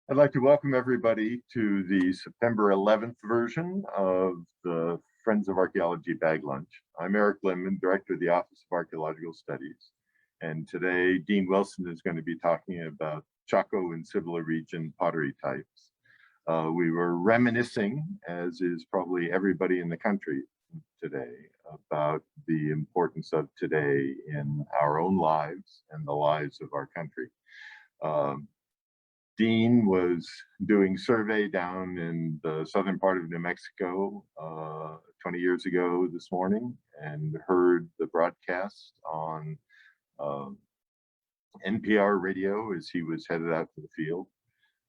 I'd like to welcome everybody to the September 11th version of the Friends of Archaeology Bag Lunch. I'm Eric Lemon, Director of the Office of Archaeological Studies. And today, Dean Wilson is going to be talking about Chaco and Cibola region pottery types. We were reminiscing, as is probably everybody in the country today, about the importance of today in our own lives and the lives of our country. Dean was doing survey down in the southern part of New Mexico 20 years ago this morning and heard the broadcast on NPR radio as he was headed out to the field.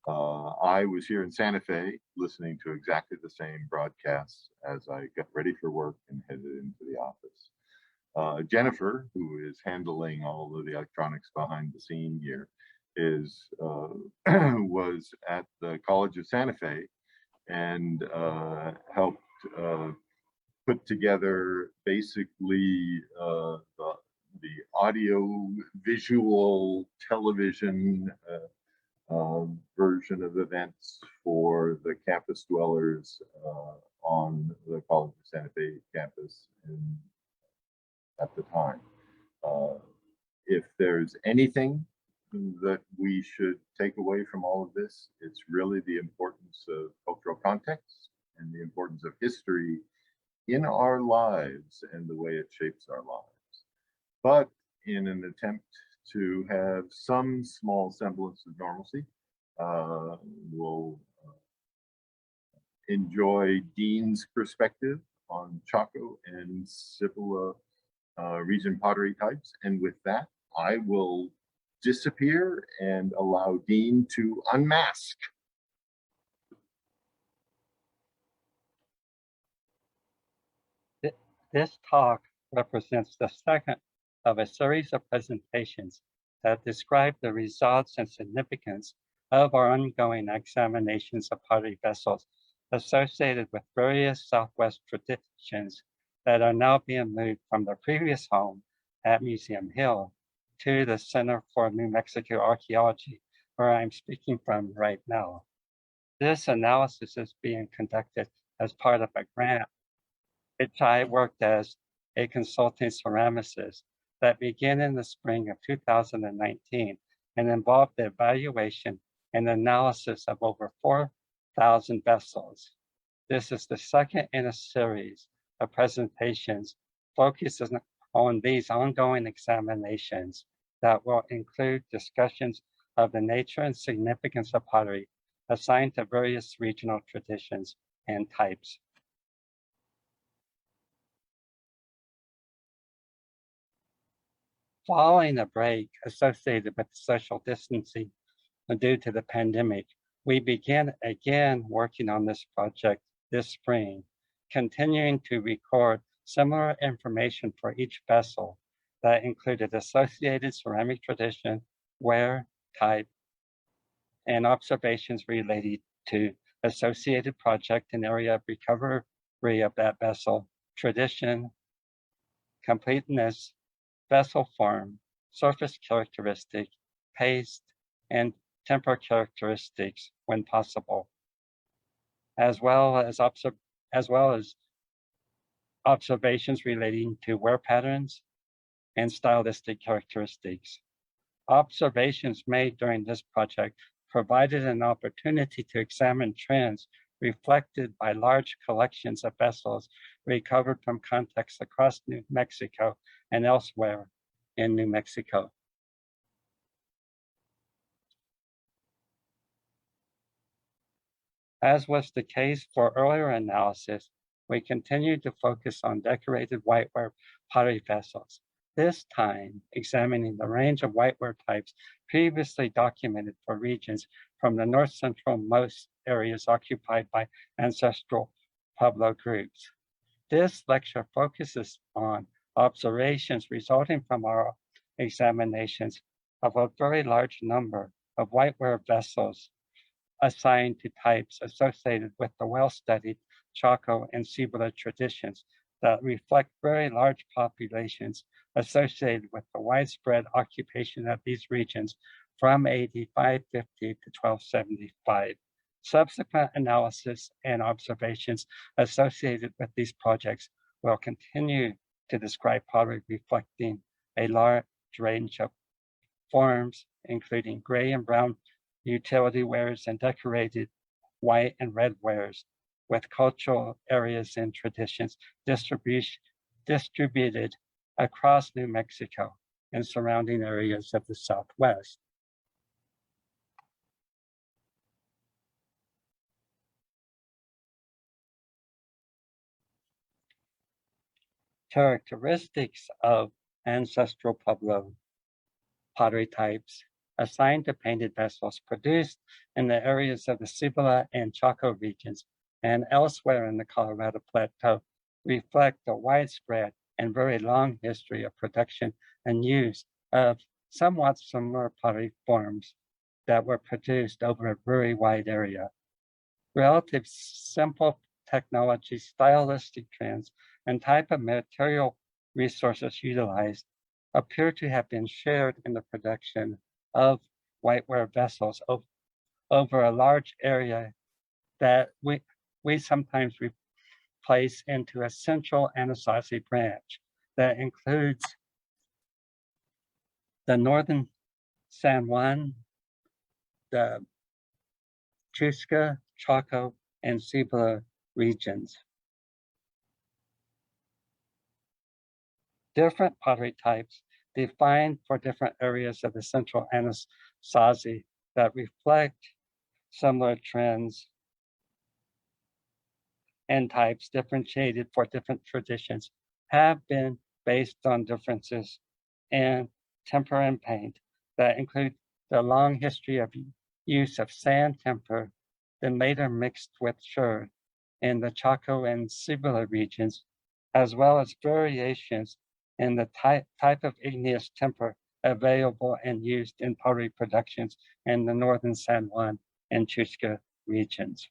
I was here in Santa Fe listening to exactly the same broadcast as I got ready for work and headed into the office. Jennifer, who is handling all of the electronics behind the scene here, was at the College of Santa Fe and helped put together basically the audio visual television version of events for the campus dwellers on the College of Santa Fe campus at the time. If there's anything that we should take away from all of this, it's really the importance of cultural context and the importance of history in our lives and the way it shapes our lives. But in an attempt to have some small semblance of normalcy, we'll enjoy Dean's perspective on Chaco and Cibola region pottery types. And with that, I will disappear and allow Dean to unmask. This talk represents the second of a series of presentations that describe the results and significance of our ongoing examinations of pottery vessels associated with various Southwest traditions that are now being moved from their previous home at Museum Hill to the Center for New Mexico Archaeology, where I'm speaking from right now. This analysis is being conducted as part of a grant, which I worked as a consulting ceramicist that began in the spring of 2019 and involved the evaluation and analysis of over 4,000 vessels. This is the second in a series of presentations focusing on these ongoing examinations that will include discussions of the nature and significance of pottery assigned to various regional traditions and types. Following a break associated with social distancing due to the pandemic, we began again working on this project this spring, continuing to record similar information for each vessel that included associated ceramic tradition, wear, type, and observations related to associated project and area of recovery of that vessel, tradition, completeness, vessel form, surface characteristic, paste, and temper characteristics when possible, as well as observations relating to wear patterns and stylistic characteristics. Observations made during this project provided an opportunity to examine trends reflected by large collections of vessels recovered from contexts across New Mexico and elsewhere in New Mexico. As was the case for earlier analysis, we continued to focus on decorated whiteware pottery vessels, this time examining the range of whiteware types previously documented for regions from the north-central-most areas occupied by ancestral Pueblo groups. This lecture focuses on observations resulting from our examinations of a very large number of whiteware vessels assigned to types associated with the well-studied Chaco and Cibola traditions that reflect very large populations associated with the widespread occupation of these regions from AD 550 to 1275. Subsequent analysis and observations associated with these projects will continue to describe pottery reflecting a large range of forms, including gray and brown utility wares and decorated white and red wares, with cultural areas and traditions distributed across New Mexico and surrounding areas of the Southwest. Characteristics of ancestral Pueblo pottery types assigned to painted vessels produced in the areas of the Cibola and Chaco regions and elsewhere in the Colorado Plateau reflect a widespread and very long history of production and use of somewhat similar pottery forms that were produced over a very wide area. Relative simple technology, stylistic trends, and type of material resources utilized appear to have been shared in the production of whiteware vessels over a large area that we sometimes place into a central Anasazi branch that includes the northern San Juan, the Chusca, Chaco, and Cibola regions. Different pottery types defined for different areas of the central Anasazi that reflect similar trends and types differentiated for different traditions have been based on differences in temper and paint that include the long history of use of sand temper, then later mixed with sherd in the Chaco and Cibola regions, as well as variations in the type of igneous temper available and used in pottery productions in the northern San Juan and Chusca regions.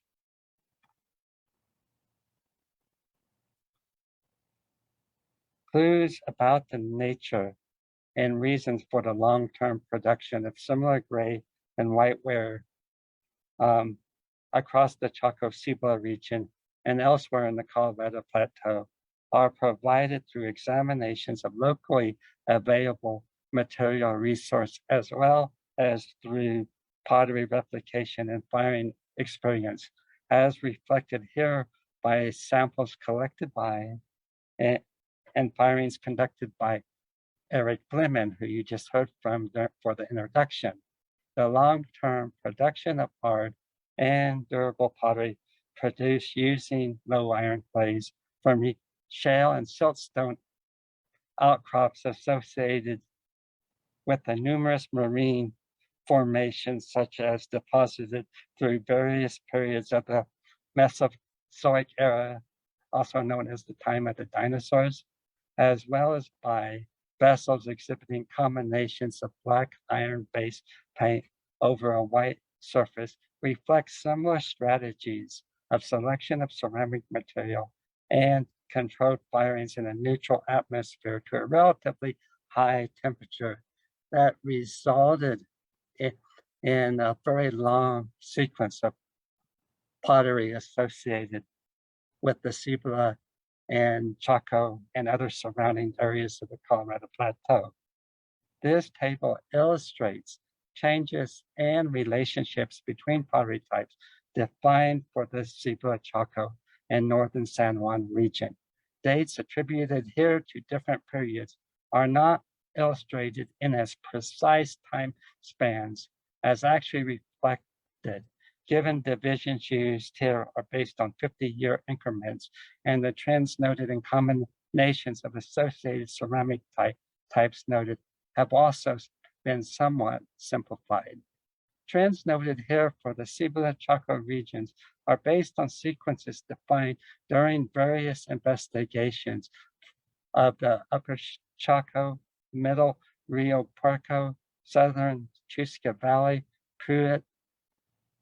Clues about the nature and reasons for the long-term production of similar gray and whiteware across the Chaco Cibola region and elsewhere in the Colorado Plateau are provided through examinations of locally available material resource as well as through pottery replication and firing experience, as reflected here by samples collected by and firings conducted by Eric Glimmen, who you just heard from for the introduction. The long-term production of hard and durable pottery produced using low iron clays from shale and siltstone outcrops associated with the numerous marine formations such as deposited through various periods of the Mesozoic era, also known as the time of the dinosaurs, as well as by vessels exhibiting combinations of black iron-based paint over a white surface reflect similar strategies of selection of ceramic material and controlled firings in a neutral atmosphere to a relatively high temperature that resulted in a very long sequence of pottery associated with the Cibola and Chaco and other surrounding areas of the Colorado Plateau. This table illustrates changes and relationships between pottery types defined for the Cibola, Chaco, and northern San Juan region. Dates attributed here to different periods are not illustrated in as precise time spans as actually reflected, given divisions used here are based on 50-year increments, and the trends noted in combinations of associated ceramic types noted have also been somewhat simplified. Trends noted here for the Cibola Chaco regions are based on sequences defined during various investigations of the Upper Chaco, Middle Rio Puerco, Southern Chusca Valley, Pruitt,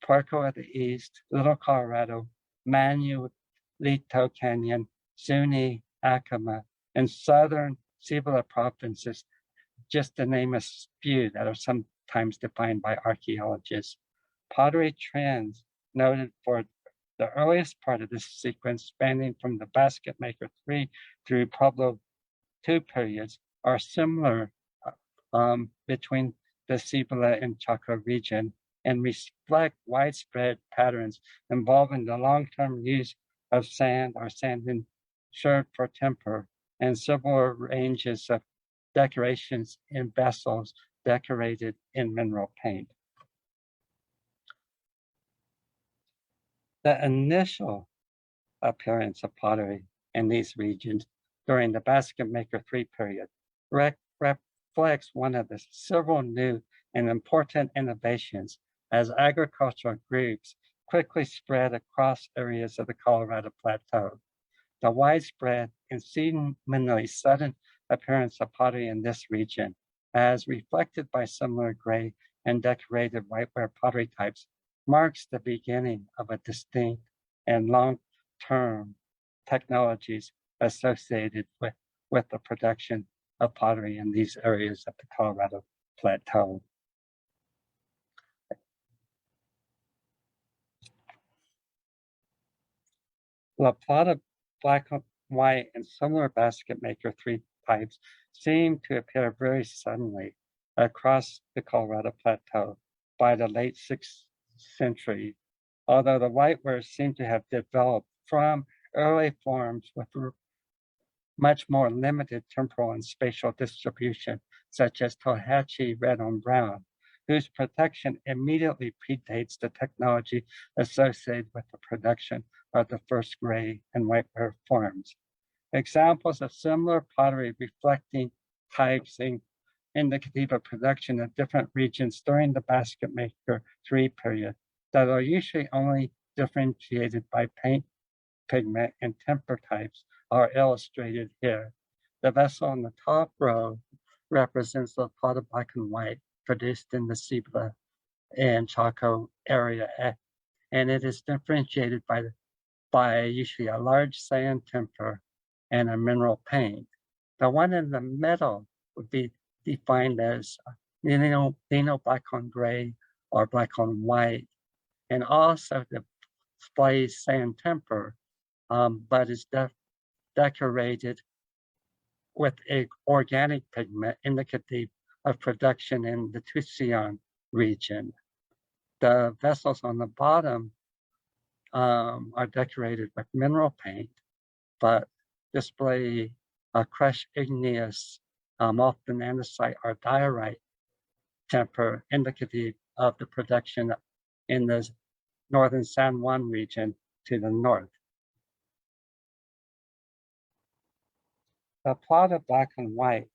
Puerco at the east, Little Colorado, Manuelito Canyon, Zuni, Acoma, and southern Cibola provinces, just to name a few that are some times defined by archaeologists. Pottery trends noted for the earliest part of this sequence, spanning from the Basket Maker 3 through Pueblo 2 periods, are similar between the Cibola and Chaco region and reflect widespread patterns involving the long-term use of sand or sand insured for temper and several ranges of decorations in vessels decorated in mineral paint. The initial appearance of pottery in these regions during the Basket Maker 3 period reflects one of the several new and important innovations as agricultural groups quickly spread across areas of the Colorado Plateau. The widespread and seemingly sudden appearance of pottery in this region, as reflected by similar gray and decorated whiteware pottery types, marks the beginning of a distinct and long-term technologies associated with the production of pottery in these areas of the Colorado Plateau. La Plata Black, White, and similar Basket Maker 3 types seem to appear very suddenly across the Colorado Plateau by the late 6th century, although the whiteware seemed to have developed from early forms with much more limited temporal and spatial distribution, such as Tohatchi red on brown, whose production immediately predates the technology associated with the production of the first gray and whiteware forms. Examples of similar pottery reflecting types indicative of production in different regions during the Basket Maker 3 period that are usually only differentiated by paint, pigment, and temper types are illustrated here. The vessel on the top row represents the pot of black and white produced in the Cibola and Chaco area, and it is differentiated by usually a large sand temper and a mineral paint. The one in the middle would be defined as lino black on gray or black on white, and also displays sand temper, but is decorated with an organic pigment indicative of production in the Tucson region. The vessels on the bottom are decorated with mineral paint, but display crushed igneous, often andesite or diorite temper indicative of the production in the northern San Juan region to the north. The plot of black and white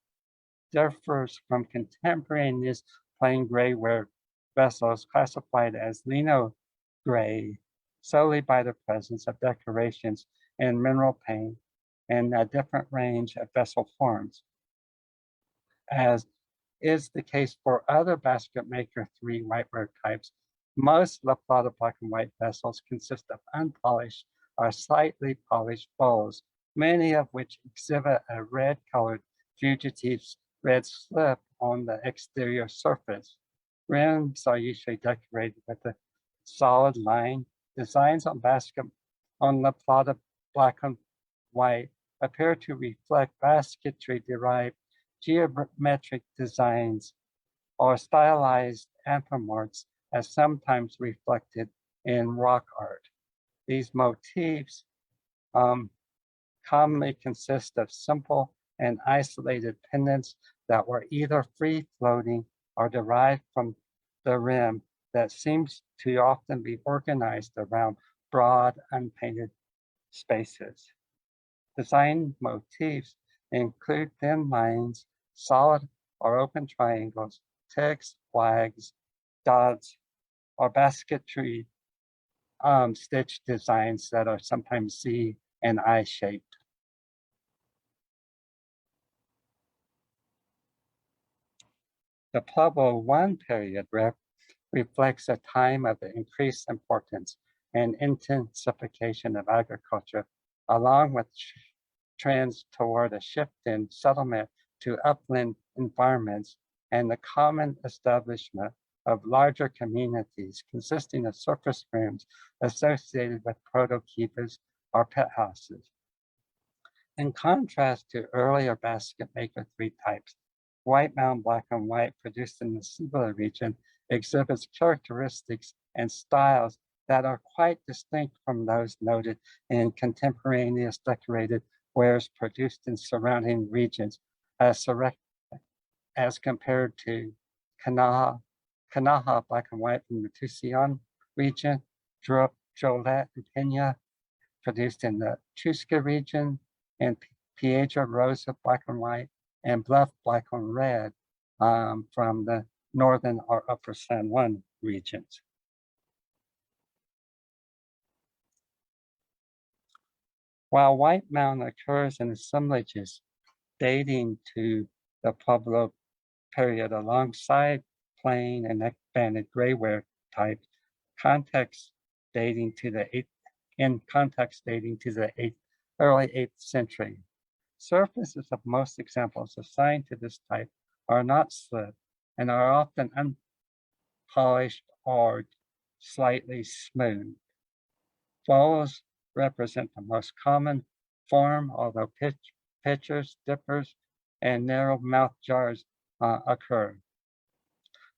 differs from contemporaneous plain gray ware vessels classified as lino gray solely by the presence of decorations in mineral paint and a different range of vessel forms. As is the case for other Basket Maker 3 whiteware types, most La Plata black and white vessels consist of unpolished or slightly polished bowls, many of which exhibit a red-colored fugitive red slip on the exterior surface. Rims are usually decorated with a solid line. Designs on La Plata black and white appear to reflect basketry-derived geometric designs or stylized anthropomorphs as sometimes reflected in rock art. These motifs commonly consist of simple and isolated pendants that were either free-floating or derived from the rim that seems to often be organized around broad, unpainted spaces. Design motifs include thin lines, solid or open triangles, ticks, flags, dots, or basketry stitch designs that are sometimes Z and I shaped. The Pueblo 1 period reflects a time of increased importance and intensification of agriculture, along with trends toward a shift in settlement to upland environments and the common establishment of larger communities consisting of surface rooms associated with proto-kivas or pet houses. In contrast to earlier basket maker 3 types, white mound black and white produced in the Cibola region exhibits characteristics and styles that are quite distinct from those noted in contemporaneous decorated wares produced in surrounding regions as compared to Kanaha black and white from the Tucson region, Jolette and Pena produced in the Chusca region, and Piedra Rosa black and white, and Bluff black and red from the northern or upper San Juan regions. While white mound occurs in assemblages dating to the Pueblo period alongside plain and neck-banded grayware types, context dating to the early 8th century. Surfaces of most examples assigned to this type are not slip and are often unpolished or slightly smooth. Bowls represent the most common form, although pitchers, dippers, and narrow mouth jars occur.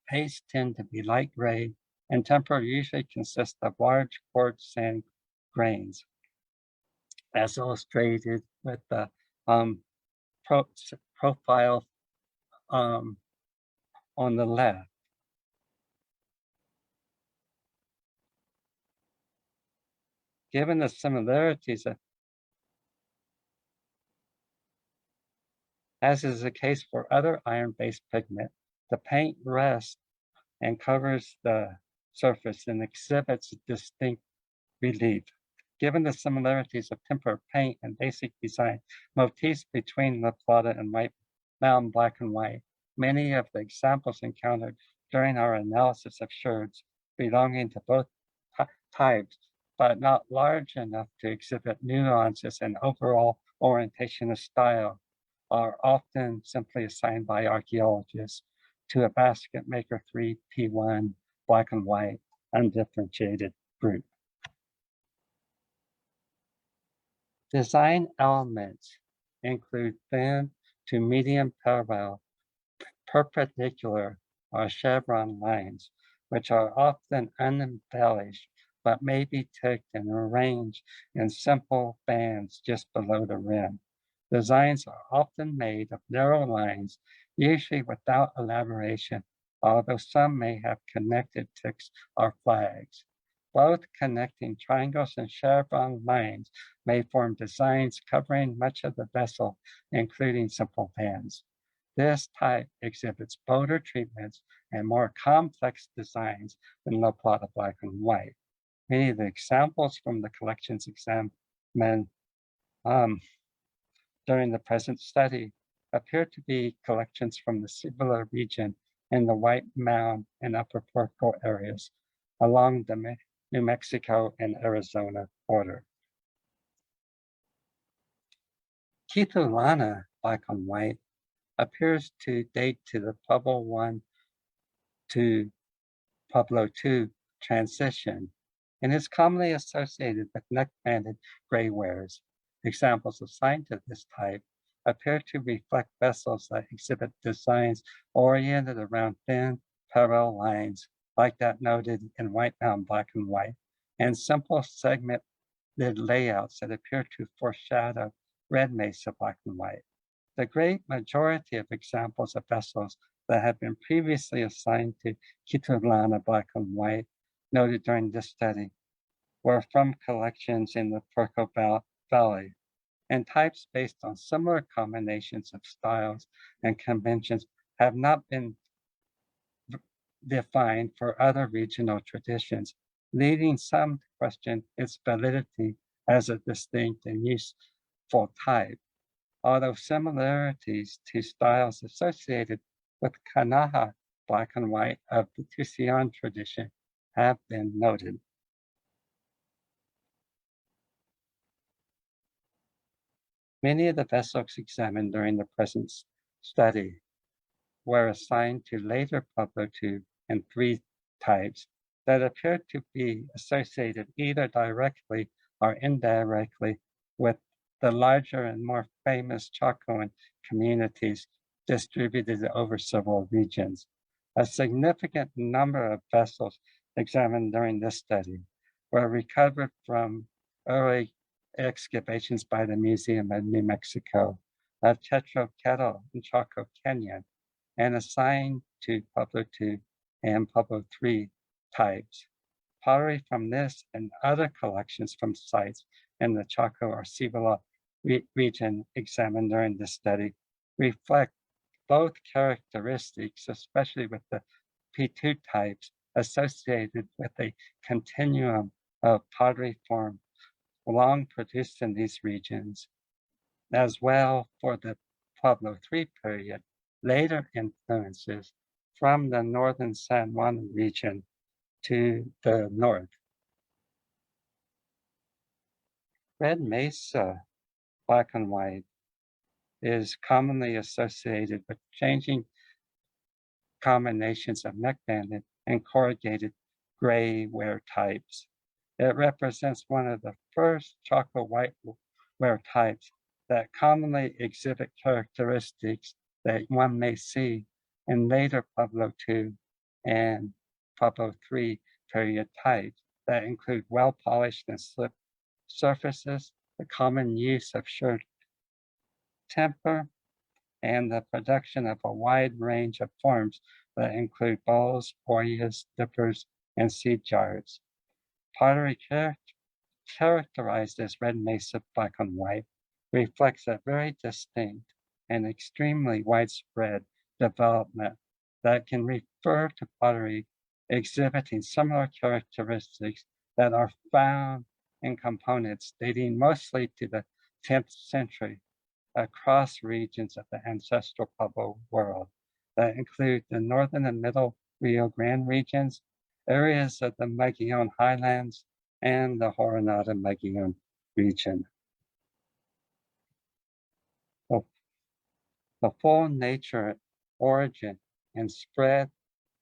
Pastes tend to be light gray, and temper usually consists of large quartz sand grains, as illustrated with the profile on the left. Given the similarities, as is the case for other iron-based pigment, the paint rests and covers the surface and exhibits distinct relief. Given the similarities of temper paint and basic design motifs between La Plata and white mound black and white, many of the examples encountered during our analysis of sherds belonging to both types, but not large enough to exhibit nuances and overall orientation of style, are often simply assigned by archaeologists to a basket maker 3P1 black and white undifferentiated group. Design elements include thin to medium parallel, perpendicular, or chevron lines, which are often unembellished but may be ticked and arranged in simple bands just below the rim. Designs are often made of narrow lines, usually without elaboration, although some may have connected ticks or flags. Both connecting triangles and chevron lines may form designs covering much of the vessel, including simple bands. This type exhibits bolder treatments and more complex designs than La Plata black and white. Many of the examples from the collections examined during the present study appear to be collections from the Cibola region in the White Mound and Upper Puerto areas along the New Mexico and Arizona border. Quitulana black and white appears to date to the Pueblo 1 to Pueblo 2 transition and is commonly associated with neck-banded gray wares. Examples assigned to this type appear to reflect vessels that exhibit designs oriented around thin parallel lines like that noted in white mound black and white, and simple segmented layouts that appear to foreshadow red mesa black and white. The great majority of examples of vessels that have been previously assigned to Quitulana black and white noted during this study were from collections in the Puerto Valley, and types based on similar combinations of styles and conventions have not been defined for other regional traditions, leading some to question its validity as a distinct and useful type. Although similarities to styles associated with Kanaha black and white of the Tucson tradition have been noted. Many of the vessels examined during the present study were assigned to later Pueblo II and III types that appeared to be associated either directly or indirectly with the larger and more famous Chacoan communities distributed over several regions. A significant number of vessels examined during this study were recovered from early excavations by the Museum of New Mexico of Kettle in Chaco, Kenya, and assigned to Pueblo II and Pueblo III types. Pottery from this and other collections from sites in the Chaco or Cibola region examined during this study reflect both characteristics, especially with the P2 types associated with a continuum of pottery form long produced in these regions, as well for the Pueblo III period, later influences from the northern San Juan region to the north. Red Mesa black and white is commonly associated with changing combinations of neck-banded and corrugated gray ware types. It represents one of the first Chaco white ware types that commonly exhibit characteristics that one may see in later Pueblo II and Pueblo III period types that include well-polished and slick surfaces, the common use of short temper, and the production of a wide range of forms that include bowls, boyas, dippers, and seed jars. Pottery characterized as red mesa black and white reflects a very distinct and extremely widespread development that can refer to pottery exhibiting similar characteristics that are found in components dating mostly to the 10th century across regions of the ancestral Pueblo world that include the northern and middle Rio Grande regions, areas of the Mogollon Highlands, and the Jornada Mogollon region. The full nature, origin, and spread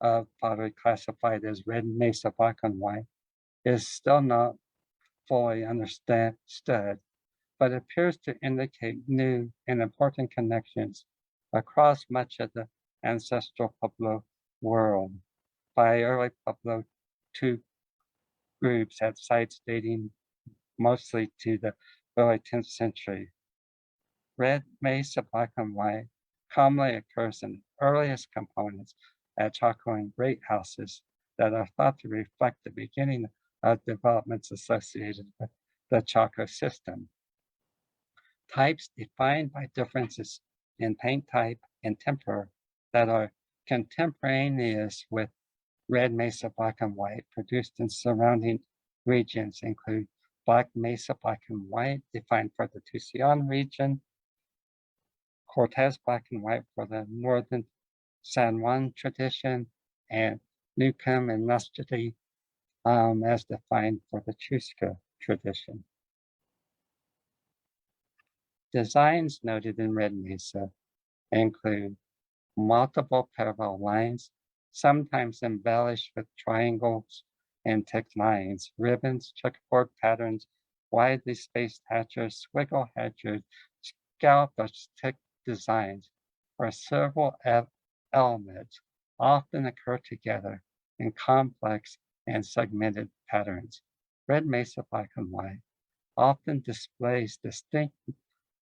of pottery classified as red mesa black and white is still not fully understood, but appears to indicate new and important connections across much of the ancestral Pueblo world by early Pueblo II groups at sites dating mostly to the early 10th century. Red mesa black and white commonly occurs in the earliest components at Chacoan great houses that are thought to reflect the beginning of developments associated with the Chaco system. Types defined by differences in paint type and temper that are contemporaneous with red mesa black and white produced in surrounding regions include black mesa black and white defined for the Tucson region, Cortez black and white for the northern San Juan tradition, and Newcomb and Lustre as defined for the Chusca tradition. Designs noted in red mesa include multiple parallel lines, sometimes embellished with triangles and ticked lines, ribbons, checkerboard patterns, widely spaced hatchers, squiggle hatchers, scallop or tick designs, where several elements often occur together in complex and segmented patterns. Red mesa black and white often displays distinct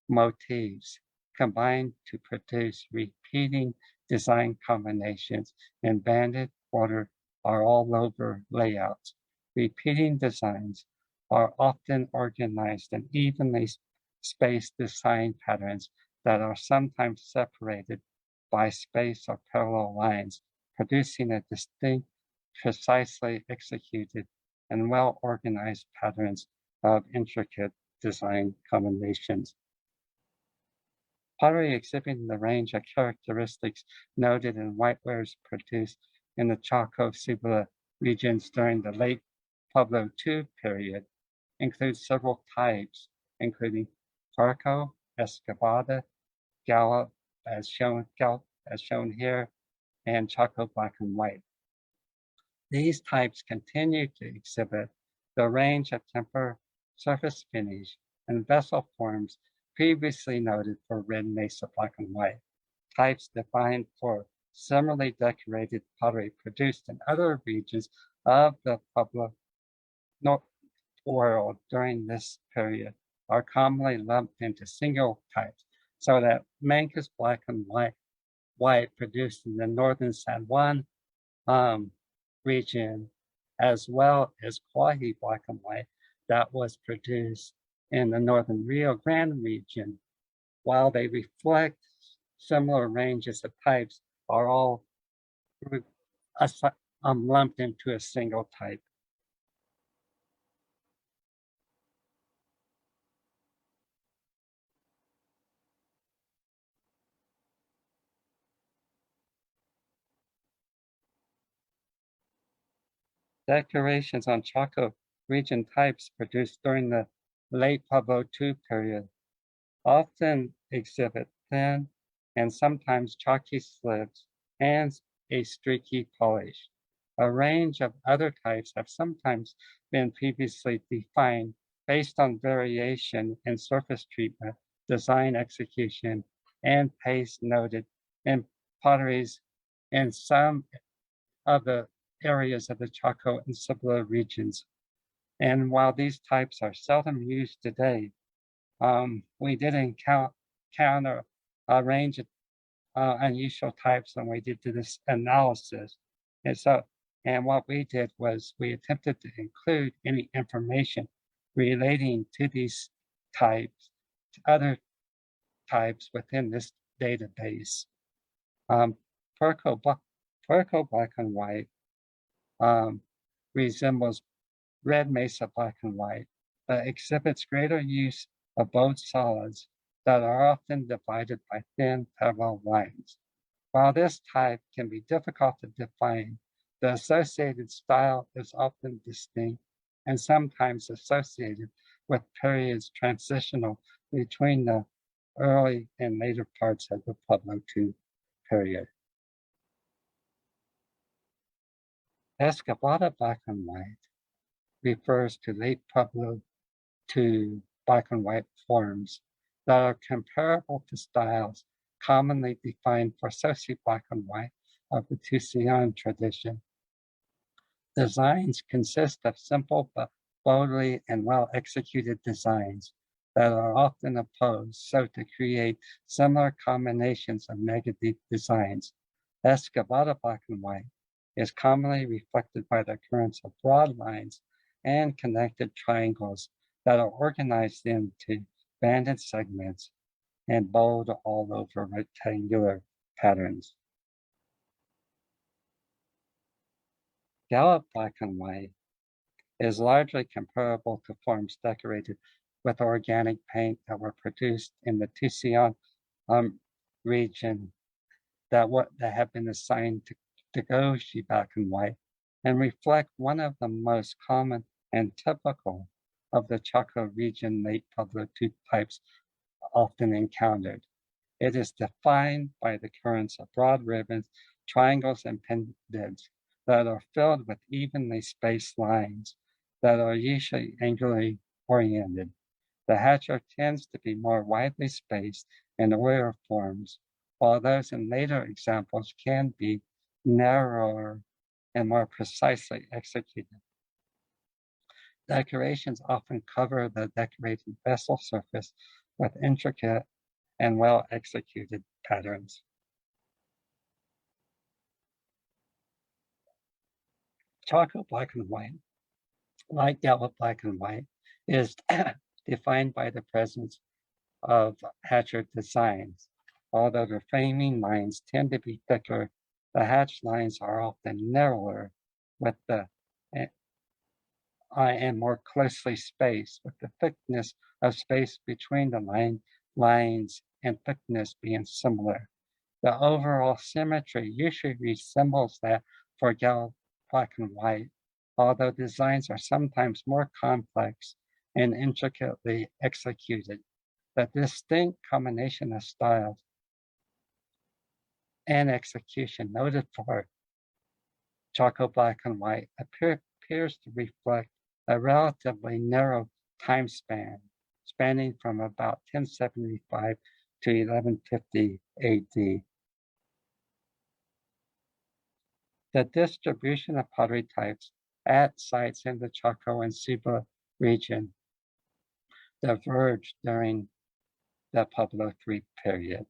motifs combined to produce repeating design combinations in banded, border, or all over layouts. Repeating designs are often organized in evenly spaced design patterns that are sometimes separated by space or parallel lines, producing a distinct, precisely executed, and well-organized patterns of intricate design combinations. Pottery exhibiting the range of characteristics noted in whitewares produced in the Chaco Cibola regions during the late Pueblo II period includes several types, including Farco, Excavada, Gallop, as as shown here, and Chaco black and white. These types continue to exhibit the range of temper, surface finish, and vessel forms previously noted for red Mesa black and white, types defined for similarly decorated pottery produced in other regions of the Pueblo world during this period are commonly lumped into single types, so that Mancus black and white produced in the northern San Juan region, as well as Quahi black and white that was produced in the northern Rio Grande region, while they reflect similar ranges of types, are all lumped into a single type. Decorations on Chaco region types produced during the late Pueblo II period often exhibit thin and sometimes chalky slibs and a streaky polish. A range of other types have sometimes been previously defined based on variation in surface treatment, design execution, and paste noted in potteries in some of the areas of the Chaco and Cibola regions. And while these types are seldom used today, we did encounter a range of unusual types when we did this analysis. And what we did was we attempted to include any information relating to these types, to other types within this database. Puerco black and white resembles red Mesa black and white, but exhibits greater use of both solids that are often divided by thin parallel lines. While this type can be difficult to define, the associated style is often distinct and sometimes associated with periods transitional between the early and later parts of the Pueblo II period. Escabada black and white refers to late Pueblo II black and white forms that are comparable to styles commonly defined for Soci black and white of the Tusayan tradition. Designs consist of simple but boldly and well-executed designs that are often opposed so to create similar combinations of negative designs. Escabada black and white is commonly reflected by the occurrence of broad lines and connected triangles that are organized into banded segments and bold all over rectangular patterns. Gallop black and white is largely comparable to forms decorated with organic paint that were produced in the Tusayan region that have been assigned to Goji black and white and reflect one of the most common and typical of the Chaco region late Pueblo II types often encountered. It is defined by the occurrence of broad ribbons, triangles, and pendants that are filled with evenly spaced lines that are usually angularly oriented. The hatcher tends to be more widely spaced in Ware forms, while those in later examples can be narrower and more precisely executed. Decorations often cover the decorated vessel surface with intricate and well-executed patterns. Chaco black and white, like Gallop black and white, is defined by the presence of hatcher designs. Although the framing lines tend to be thicker, the hatch lines are often narrower with and more closely spaced, with the thickness of space between the lines and thickness being similar. The overall symmetry usually resembles that for Gallop black and white, although designs are sometimes more complex and intricately executed. The distinct combination of styles and execution noted for Chaco black and white appears to reflect a relatively narrow time span, spanning from about 1075 to 1150 AD. The distribution of pottery types at sites in the Chaco and Cibola region diverged during the Pueblo III period.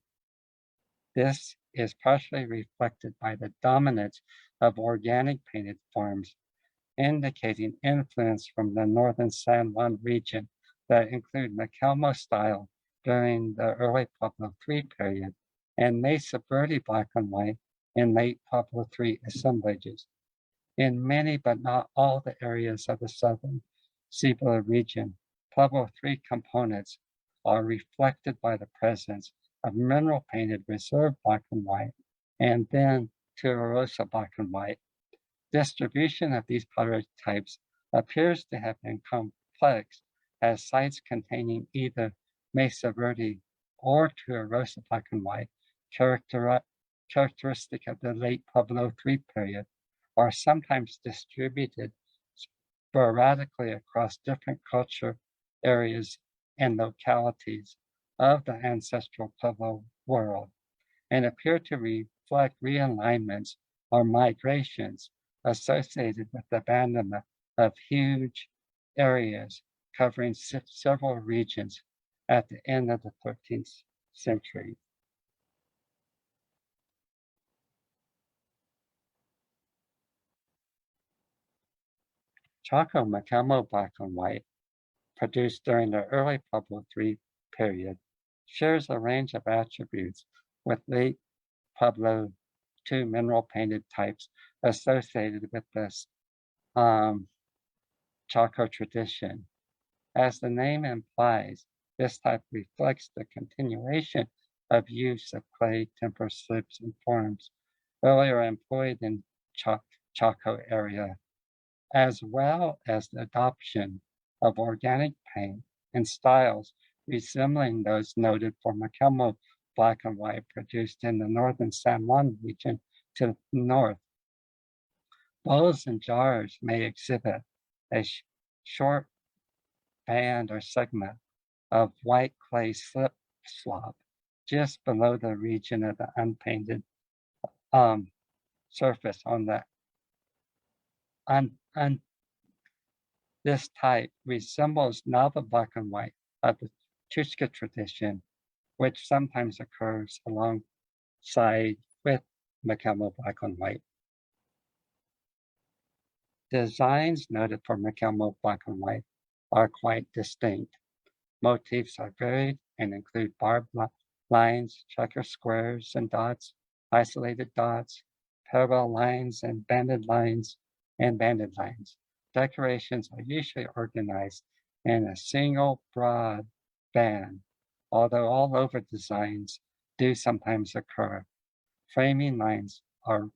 This is partially reflected by the dominance of organic painted forms, indicating influence from the northern San Juan region that include Macalmo style during the early Pueblo III period and Mesa Verde Black and White in late Pueblo III assemblages. In many but not all the areas of the southern Cibola region, Pueblo III components are reflected by the presence of mineral painted reserve black and white and then Tularosa black and white. Distribution of these pottery types appears to have been complex as sites containing either Mesa Verde or Tularosa black and white, characteristic of the late Pueblo III period, are sometimes distributed sporadically across different culture areas and localities of the ancestral Pueblo world and appear to reflect realignments or migrations associated with the abandonment of huge areas covering several regions at the end of the 13th century. Chaco Macalmo black and white, produced during the early Pueblo III period, shares a range of attributes with late Pueblo II mineral painted types associated with this Chaco tradition. As the name implies, this type reflects the continuation of use of clay, temper slips, and forms earlier employed in Chaco area, as well as the adoption of organic paint and styles resembling those noted for Macalmo black and white produced in the northern San Juan region to the north. Bowls and jars may exhibit a short band or segment of white clay slop just below the region of the unpainted surface on the this type resembles Nava black and white of the Chushka tradition, which sometimes occurs alongside with Macalmo black and white. Designs noted for Macalmo black and white are quite distinct. Motifs are varied and include barbed lines, checker squares and dots, isolated dots, parallel lines and banded lines. Decorations are usually organized in a single broad band, although all over designs do sometimes occur. Framing lines are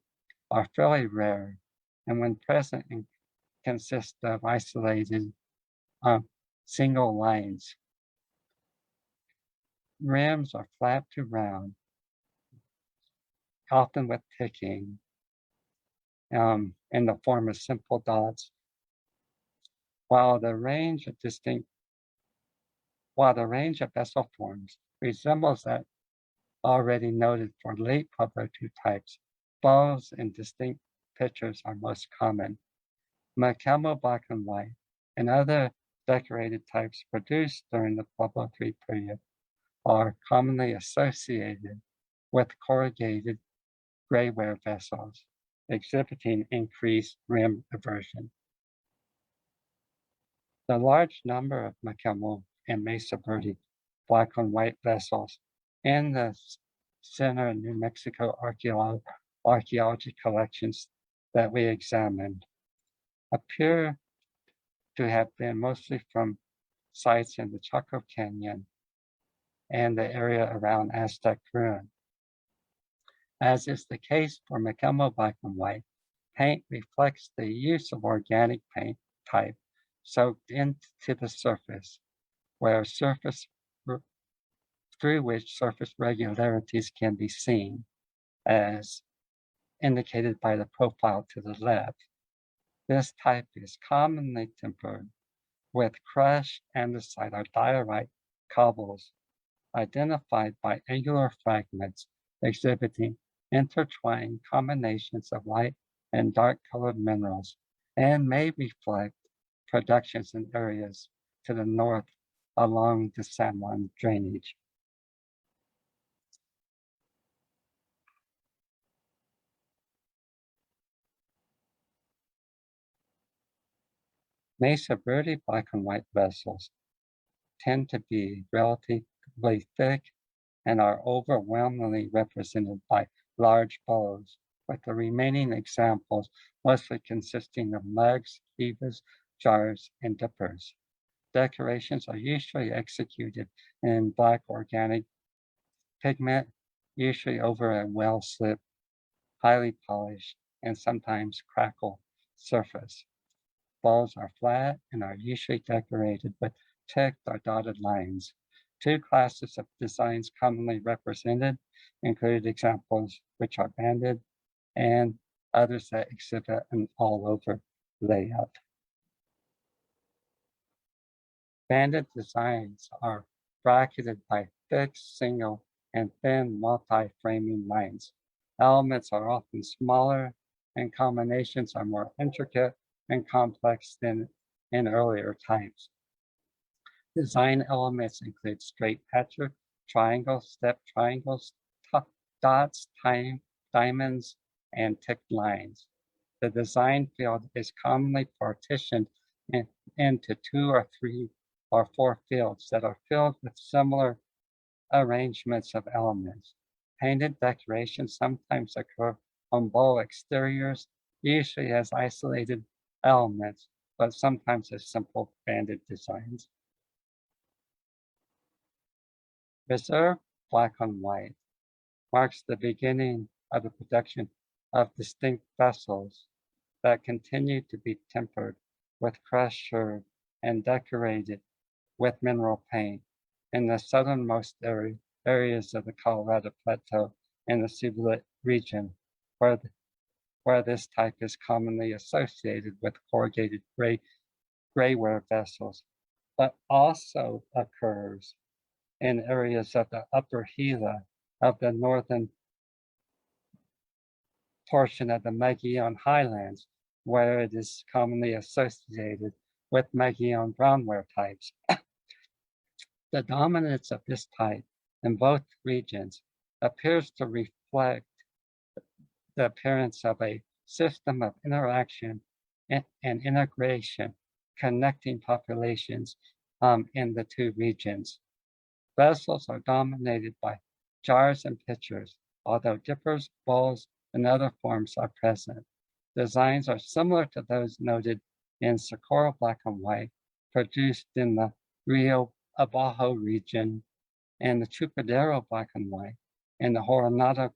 fairly rare, and when present consist of isolated single lines. Rims are flat to round, often with picking in the form of simple dots, while the range of vessel forms resembles that already noted for late Pueblo II types. Bowls and distinct pictures are most common. Macalmo black and white and other decorated types produced during the Pueblo III period are commonly associated with corrugated grayware vessels, exhibiting increased rim aversion. The large number of Macalmo and Mesa Verde black and white vessels in the Center New Mexico archaeology collections that we examined appear to have been mostly from sites in the Chaco Canyon and the area around Aztec ruin. As is the case for Macalmo black and white, paint reflects the use of organic paint type soaked into the surface, through which surface regularities can be seen. as indicated by the profile to the left. This type is commonly tempered with crushed andesite or diorite cobbles identified by angular fragments exhibiting intertwined combinations of light and dark colored minerals and may reflect productions in areas to the north along the San Juan drainage. Mesa Verde Black and white vessels tend to be relatively thick and are overwhelmingly represented by large bows, with the remaining examples mostly consisting of mugs, kivas, jars, and dippers. Decorations are usually executed in black organic pigment, usually over a well-slipped, highly polished, and sometimes crackle surface. Balls are flat and are usually decorated with ticked or dotted lines. Two classes of designs commonly represented include examples which are banded and others that exhibit an all-over layout. Banded designs are bracketed by thick single and thin multi-framing lines. Elements are often smaller and combinations are more intricate and complex than in earlier types. Design elements include straight patchwork, triangles, step triangles, dots, diamonds, and ticked lines. The design field is commonly partitioned into 2 or 3 or 4 fields that are filled with similar arrangements of elements. Painted decorations sometimes occur on bowl exteriors, usually as isolated elements, but sometimes as simple banded designs. Reserve black on white marks the beginning of the production of distinct vessels that continue to be tempered with crushed sugar and decorated with mineral paint in the southernmost areas of the Colorado Plateau and the Cibola region, where this type is commonly associated with corrugated grayware vessels, but also occurs in areas of the upper Gila of the northern portion of the Mogollon Highlands, where it is commonly associated with Mogollon brownware types. The dominance of this type in both regions appears to reflect the appearance of a system of interaction and integration connecting populations in the two regions. Vessels are dominated by jars and pitchers, although dippers, bowls, and other forms are present. Designs are similar to those noted in Socorro black and white, produced in the Rio Abajo region, and the Chupadero black and white in the Coronado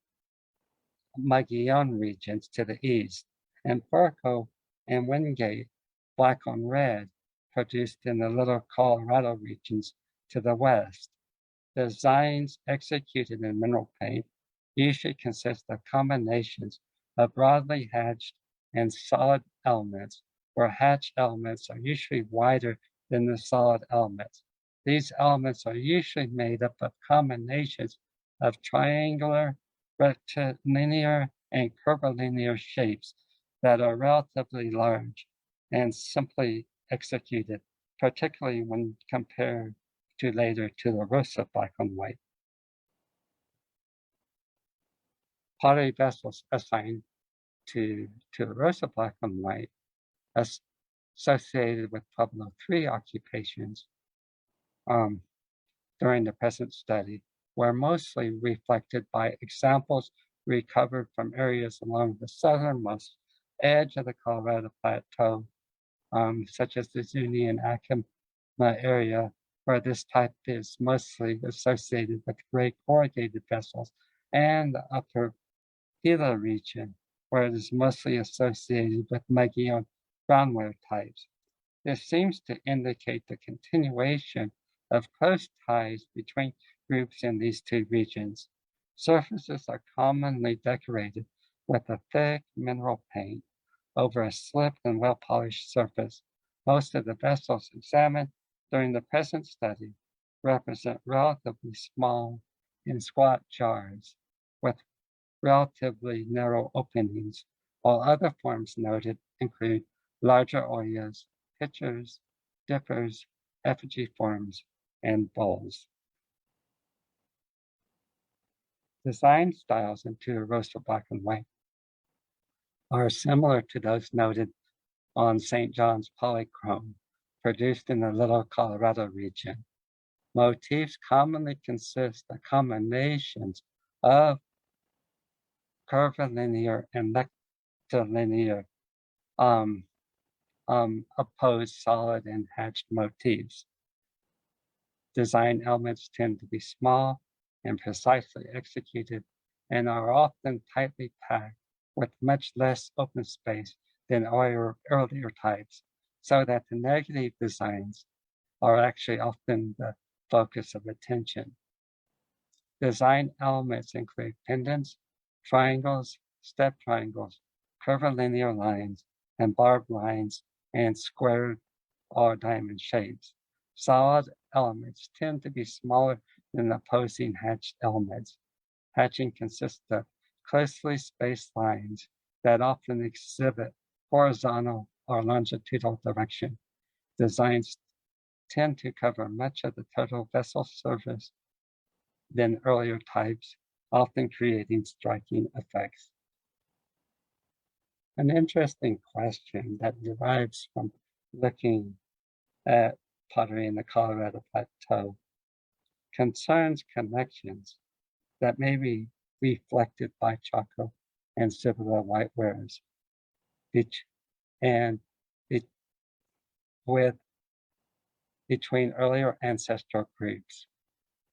Mogollon regions to the east, and Puerco and Wingate black on red, produced in the Little Colorado regions to the west. Designs executed in mineral paint usually consist of combinations of broadly hatched and solid elements, where hatched elements are usually wider than the solid elements. These elements are usually made up of combinations of triangular, rectilinear, and curvilinear shapes that are relatively large and simply executed, particularly when compared to later to the Rosa black and white. Pottery vessels assigned to the Rosa black and white associated with Pueblo III occupations during the present study were mostly reflected by examples recovered from areas along the southernmost edge of the Colorado Plateau, such as the Zuni and Acoma area, where this type is mostly associated with gray corrugated vessels, and the upper Gila region, where it is mostly associated with Mogollon brownware types. This seems to indicate the continuation of close ties between groups in these two regions. Surfaces are commonly decorated with a thick mineral paint over a slick and well-polished surface. Most of the vessels examined during the present study represent relatively small and squat jars with relatively narrow openings, while other forms noted include larger ollas, pitchers, dippers, effigy forms, and bowls. Design styles in Tularosa Black and White are similar to those noted on St. John's polychrome, produced in the Little Colorado region. Motifs commonly consist of combinations of curvilinear and rectilinear opposed solid and hatched motifs. Design elements tend to be small and precisely executed and are often tightly packed with much less open space than earlier types, so that the negative designs are actually often the focus of attention. Design elements include pendants, triangles, step triangles, curvilinear lines, and barbed lines, and squared or diamond shapes. Solid elements tend to be smaller than opposing hatched elements. Hatching consists of closely spaced lines that often exhibit horizontal or longitudinal direction. Designs tend to cover much of the total vessel surface than earlier types, often creating striking effects. An interesting question that derives from looking at pottery in the Colorado Plateau concerns connections that may be reflected by Chaco and Cibola whitewares, and with between earlier ancestral groups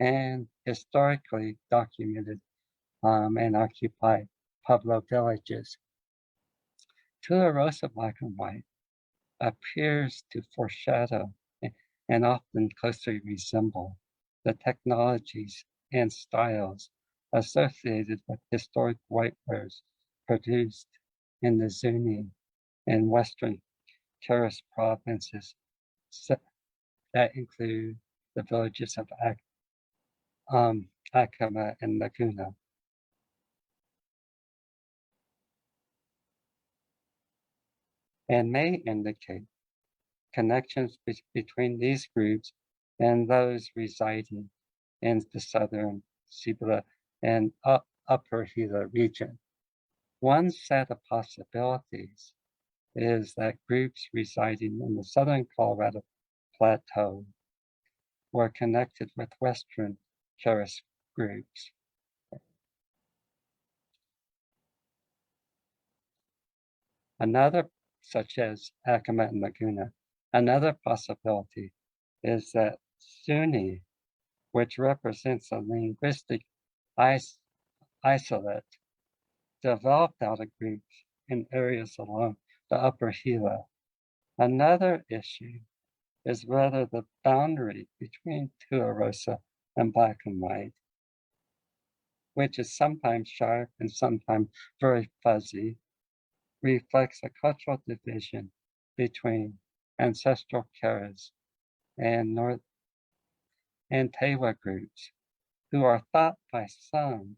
and historically documented and occupied Pueblo villages. Tularosa Black and White appears to foreshadow and often closely resemble the technologies and styles associated with historic whitewares produced in the Zuni and Western Keras provinces that include the villages of Acoma and Laguna. And may indicate connections between these groups and those residing in the southern Cibola and upper Gila region. One set of possibilities is that groups residing in the southern Colorado Plateau were connected with western Keras groups. Another, such as Acoma and Laguna, another possibility is that Zuni, which represents a linguistic isolate, developed out of groups in areas along the upper Gila. Another issue is whether the boundary between Tularosa and Black and White, which is sometimes sharp and sometimes very fuzzy, reflects a cultural division between ancestral Keras and North and Tewa groups, who are thought by some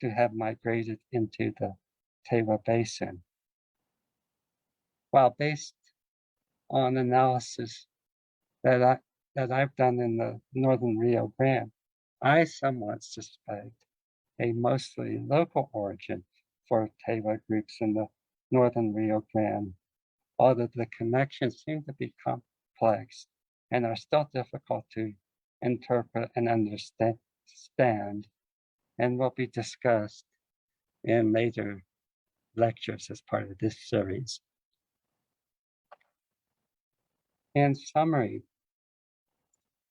to have migrated into the Tewa Basin. While based on analysis that I've done in the northern Rio Grande, I somewhat suspect a mostly local origin for Tewa groups in the northern Rio Grande, although the connections seem to be complex and are still difficult to interpret and understand, and will be discussed in later lectures as part of this series. In summary,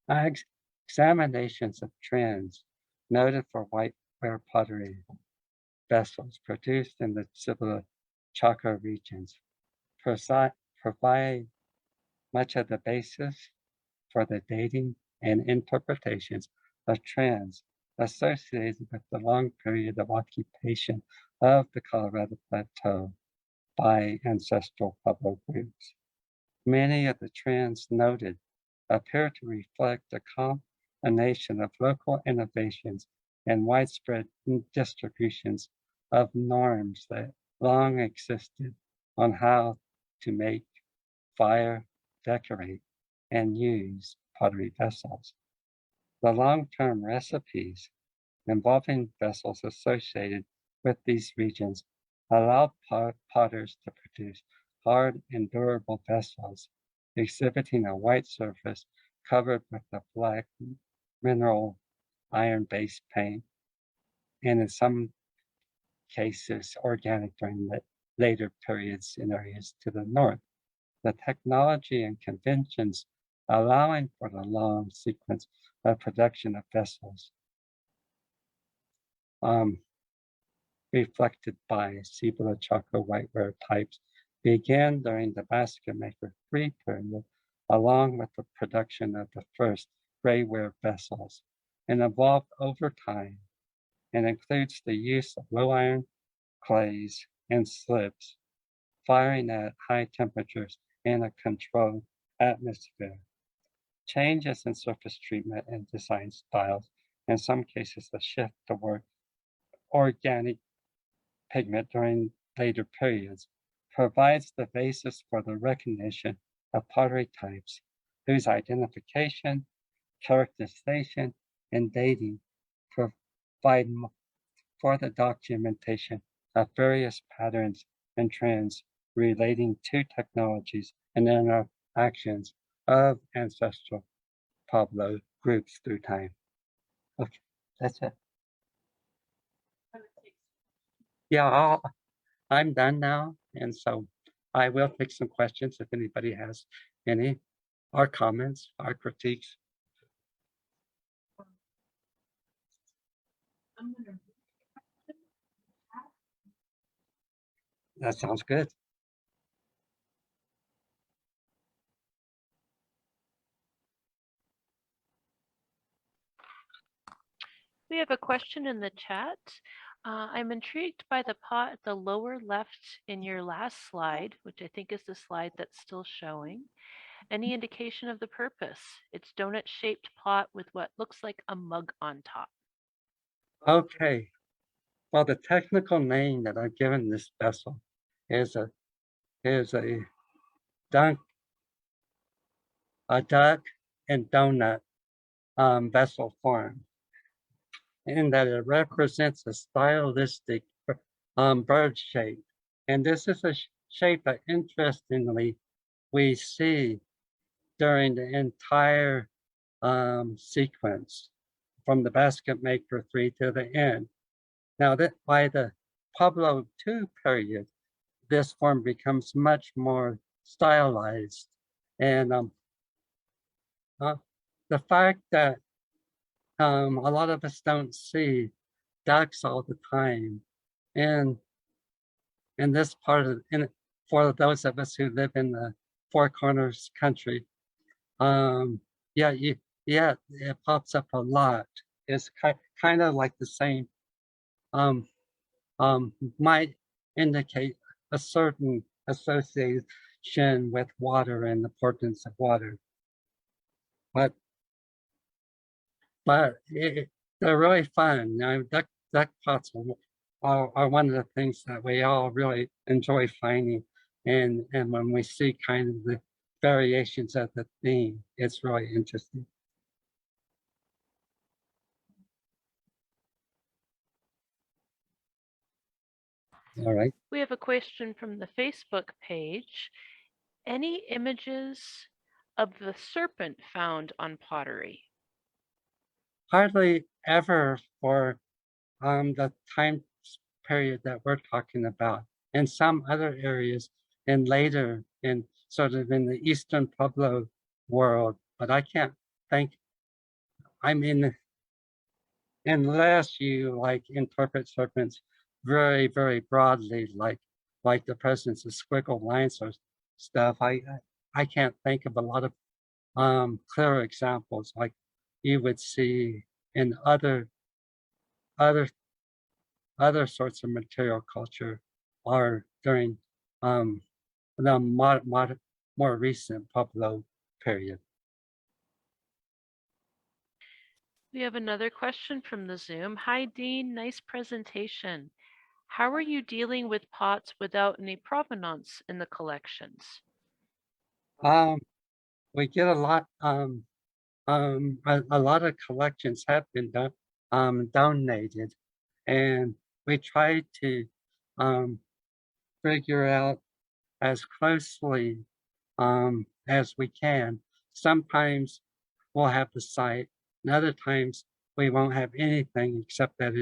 our examinations of trends noted for whiteware pottery vessels produced in the Cibola Chaco regions provide much of the basis for the dating and interpretations of trends associated with the long period of occupation of the Colorado Plateau by ancestral Pueblo groups. Many of the trends noted appear to reflect a combination of local innovations and widespread distributions of norms that long existed on how to make, fire, decorate, and use pottery vessels. The long-term recipes involving vessels associated with these regions allow potters to produce hard and durable vessels exhibiting a white surface covered with a black mineral iron-based paint, and in some cases organic during the later periods in areas to the north. The technology and conventions allowing for the long sequence of production of vessels reflected by Cibola Chaco whiteware types began during the Basket Maker III period, along with the production of the first grayware vessels, and evolved over time, and includes the use of low iron clays and slips, firing at high temperatures in a controlled atmosphere. Changes in surface treatment and design styles, in some cases a shift toward organic pigment during later periods, provides the basis for the recognition of pottery types whose identification, characterization, and dating provide for the documentation of various patterns and trends relating to technologies and interactions of ancestral Pueblo groups through time. Okay, that's it. Yeah, I'm done now, and so I will take some questions if anybody has any, or comments, or critiques. That sounds good. We have a question in the chat. I'm intrigued by the pot at the lower left in your last slide, which I think is the slide that's still showing. Any indication of the purpose? It's donut-shaped pot with what looks like a mug on top. Okay. Well, the technical name that I've given this vessel is a duck and donut vessel form, in that it represents a stylistic bird shape. And this is a shape that, interestingly, we see during the entire sequence from the Basket Maker 3 to the end. Now, that by the Pueblo 2 period, this form becomes much more stylized. And the fact that a lot of us don't see ducks all the time, and in this part of, for those of us who live in the Four Corners country, yeah, it pops up a lot. It's kind of like the same, might indicate a certain association with water and the importance of water. But they're really fun. Now, duck pots are one of the things that we all really enjoy finding. And when we see kind of the variations of the theme, it's really interesting. All right. We have a question from the Facebook page. Any images of the serpent found on pottery? Hardly ever for the time period that we're talking about. In some other areas and later in sort of in the Eastern Pueblo world, but I can't think, I mean, unless you like interpret serpents very, very broadly, like the presence of squiggle lines or stuff, I can't think of a lot of clear examples like you would see in other other sorts of material culture are during the more recent Pueblo period. We have another question from the Zoom. Hi, Dean. Nice presentation. How are you dealing with pots without any provenance in the collections? We get a lot. A lot of collections have been donated, and we try to figure out as closely as we can. Sometimes we'll have the site, and other times we won't have anything except that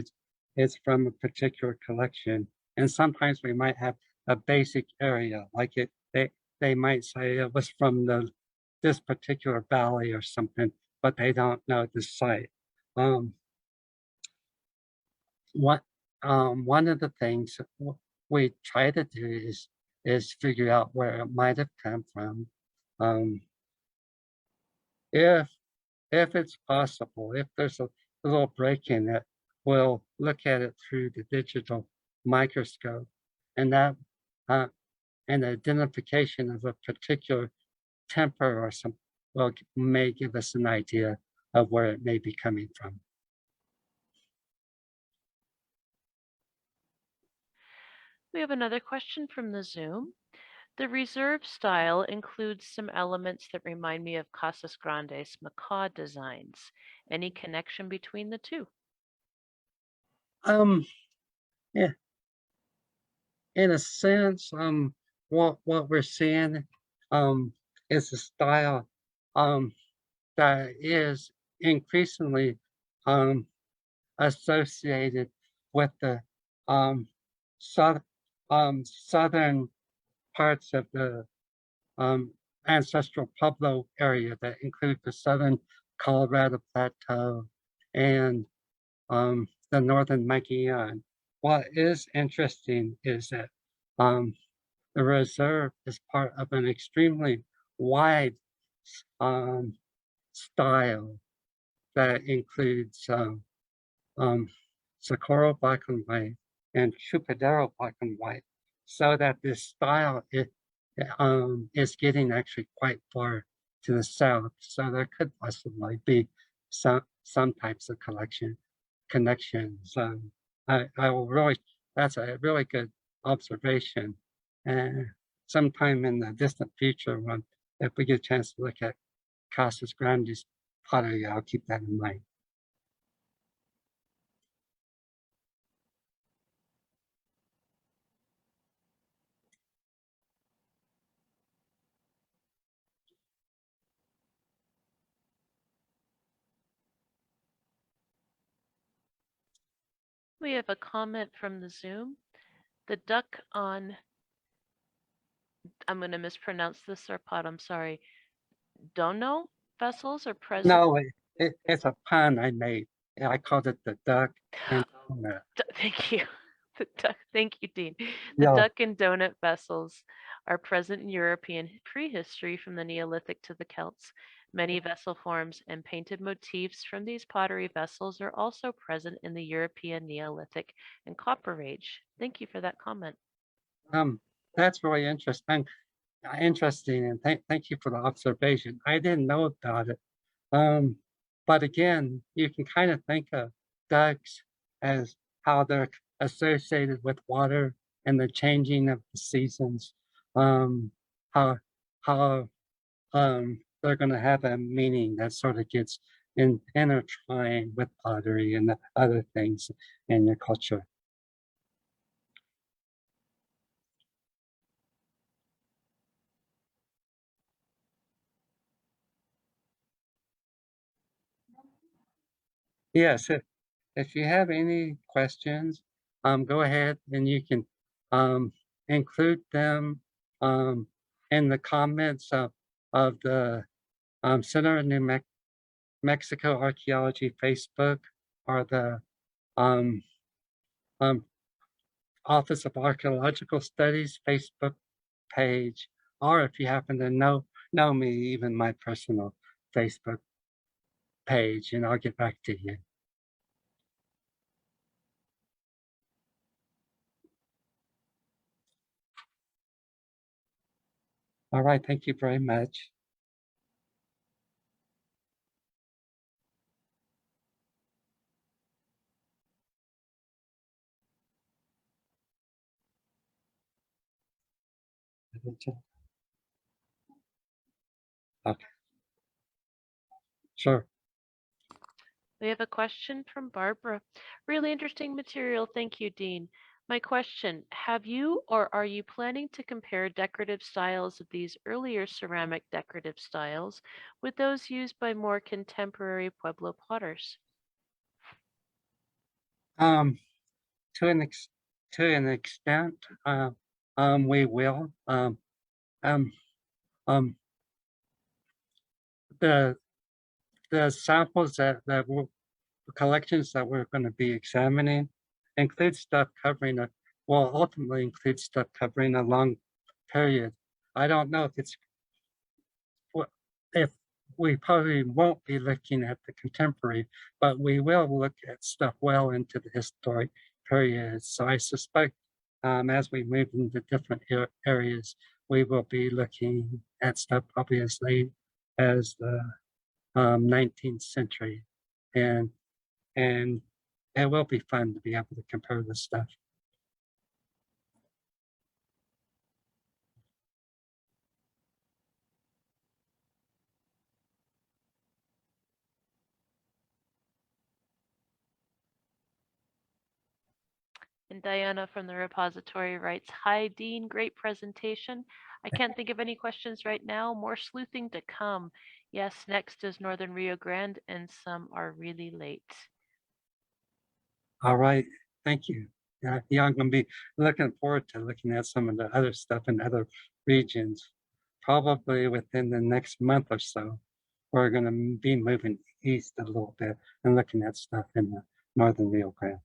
it's from a particular collection. And sometimes we might have a basic area, like they might say it was from this particular valley or something, but they don't know the site. One of the things we try to do is figure out where it might have come from. If it's possible, if there's a little break in it, we'll look at it through the digital microscope, and that an identification of a particular temper or some may give us an idea of where it may be coming from. We have another question from the Zoom. The reserve style includes some elements that remind me of Casas Grandes macaw designs. Any connection between the two? Yeah, in a sense, what we're seeing is a style that is increasingly associated with the south, southern parts of the ancestral Pueblo area that include the southern Colorado Plateau and the northern Maguian. What is interesting is that the reserve is part of an extremely wide style that includes Socorro black and white and Chupadero black and white, so that this style is getting actually quite far to the south. So there could possibly be some types of connections. I will really, that's a really good observation. And sometime in the distant future, if we get a chance to look at Casas Grandes pottery, I'll keep that in mind. We have a comment from the Zoom. The duck on, I'm going to mispronounce this, or pot, I'm sorry, Dono vessels are present. No, it's a pun I made. I called it the duck and donut. Thank you. The duck, thank you, Dean. The Yeah. duck and donut vessels are present in European prehistory from the Neolithic to the Celts. Many vessel forms and painted motifs from these pottery vessels are also present in the European Neolithic and Copper Age. Thank you for that comment. That's really interesting. And thank you for the observation. I didn't know about it. But again, you can kind of think of ducks as how they're associated with water and the changing of the seasons. How they're going to have a meaning that sort of gets intertwined with pottery and the other things in your culture. Yes, if you have any questions, go ahead and you can include them in the comments of the Center of New Mexico Archaeology Facebook or the Office of Archaeological Studies Facebook page, or if you happen to know me, even my personal Facebook page, and I'll get back to you. All right, thank you very much. Okay, sure. We have a question from Barbara. Really interesting material. Thank you, Dean. My question, have you or are you planning to compare decorative styles of these earlier ceramic decorative styles with those used by more contemporary Pueblo potters? Um, to an extent, we will. Um, um, the samples that we're, the collections that we're going to be examining include stuff covering a, will ultimately include stuff covering a long period. I don't know if it's if we probably won't be looking at the contemporary, but we will look at stuff well into the historic periods. So I suspect as we move into different areas, we will be looking at stuff probably as late as the 19th century. And and it will be fun to be able to compare this stuff. And Diana from the repository writes, "Hi, Dean, great presentation. I can't think of any questions right now. More sleuthing to come. Yes, next is Northern Rio Grande, and some are really late." All right, thank you. Yeah, I'm going to be looking forward to looking at some of the other stuff in other regions. Probably within the next month or so, we're going to be moving east a little bit and looking at stuff in the Northern Rio Grande.